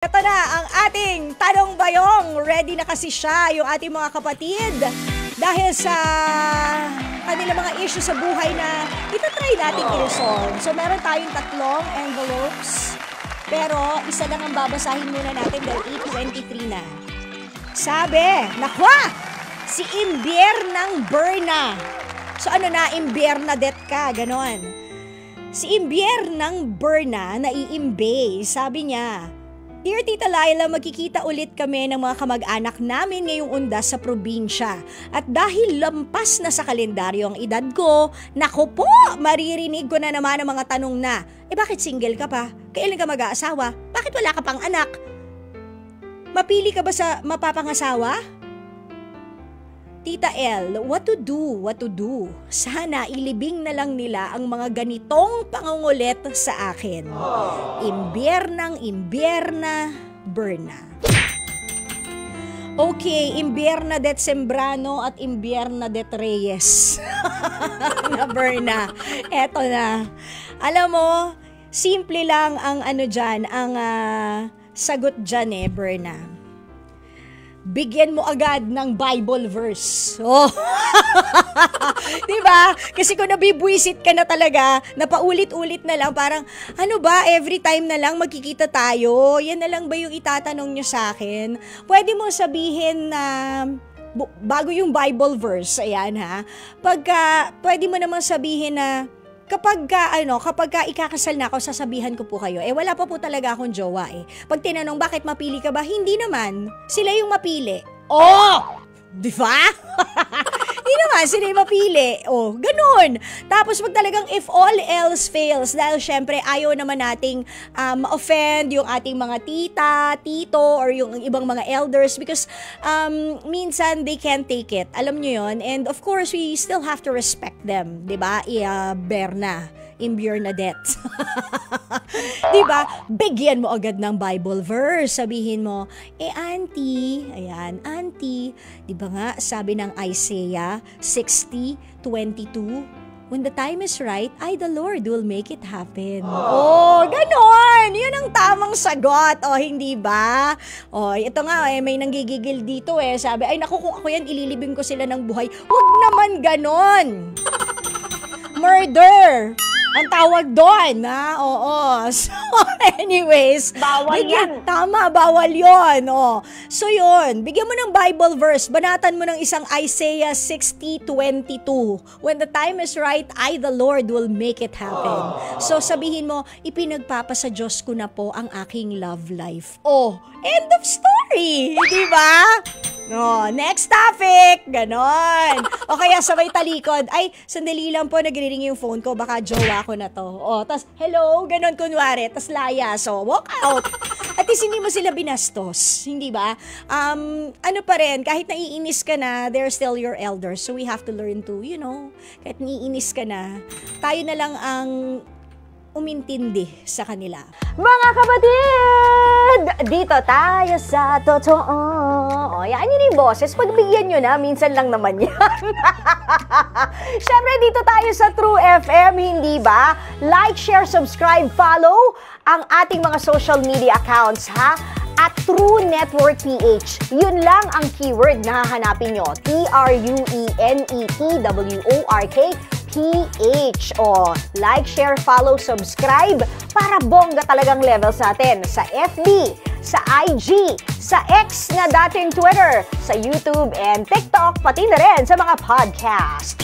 Ito na ang ating Tanong Bayong. Ready na kasi siya, yung ating mga kapatid. Dahil sa kanilang mga issue sa buhay na itatry natin i-resolve. So meron tayong 3 envelopes. Pero isa lang ang babasahin muna natin dahil 8:23 na. Sabi, nakwa! Si Imbier ng Berna. So ano na, Imbernadette ka, ganon. Si Imbier ng Berna, naiimbe, sabi niya, Dear Tita Laila, magkikita ulit kami ng mga kamag-anak namin ngayong undas sa probinsya. At dahil lampas na sa kalendaryo ang edad ko, naku po, maririnig ko na naman ang mga tanong na, bakit single ka pa? Kailan ka mag-aasawa? Bakit wala ka pang anak? Mapili ka ba sa mapapangasawa? Tita L, what to do? Sana ilibing na lang nila ang mga ganitong pangungulit sa akin. Imbierna, Berna. Okay, Imbernadette Sembrano at Imbernadette Reyes. Na Berna. Eto na. Alam mo, simple lang ang ang sagot dyan Berna. Bigyan mo agad ng Bible verse. Oh. Diba? Kasi kung nabibwisit ka na talaga, napaulit-ulit na lang, parang, ano ba, every time na lang magkikita tayo? Yan na lang ba yung itatanong nyo sa akin? Pwede mo sabihin na, bago yung Bible verse, ayan ha, pwede mo namang sabihin na, kapag ikakasal na ako, sasabihan ko po kayo. Wala pa po talaga akong jowa Pag tinanong, bakit mapili ka ba? Hindi naman. Sila yung mapili. Oh! Di ba? Hindi naman, sila yung mapili. Oh, ganun. Tapos pag talagang if all else fails, dahil syempre ayaw naman nating ma-offend yung ating mga tita, tito, or yung ibang mga elders because minsan they can't take it. Alam nyo yun? And of course, we still have to respect them. Diba? Berna. Imbernadette. Diba? Bigyan mo agad ng Bible verse. Sabihin mo, auntie, ayan, auntie, diba nga, sabi ng Isaiah 60:22, when the time is right, I, the Lord, will make it happen. Oh, ganon! Yun ang tamang sagot. Oh, hindi ba? Oh, ito nga, may nanggigigil dito Sabi, ay naku, kung ako yan, ililibing ko sila ng buhay. Huwag naman ganon! Murder! Ang tawag doon, Oo. So, anyways. Bawal yan. Tama, bawal yon. So, yun. Bigyan mo ng Bible verse. Banatan mo ng isang Isaiah 60:22. When the time is right, I, the Lord, will make it happen. So, sabihin mo, ipinagpapasa Diyos ko na po ang aking love life. Oh, end of story. Di ba? No, next topic. Ganon. O kaya sabay talikod. Ay, sandali lang po, nagre-ring yung phone ko. Baka jowa ko na to. Tas hello, ganon kunwari. Tas laya. So, walk out. At least hindi mo sila binastos. Hindi ba? Ano pa rin, kahit naiinis ka na, they're still your elders. So, we have to learn to, kahit naiinis ka na, tayo na lang ang umintindi sa kanila. Mga kapatid! Dito tayo sa totoo. Yan yun yung boses. Pagbigyan nyo na, minsan lang naman yan. Siyempre, dito tayo sa True FM, hindi ba? Like, share, subscribe, follow ang ating mga social media accounts, ha? At True Network PH. Yun lang ang keyword na hahanapin nyo. TrueNetwork PH. Like, share, follow, subscribe para bongga talagang level sa atin. Sa FB, sa IG, sa X na dating Twitter, sa YouTube and TikTok, pati na rin sa mga podcast.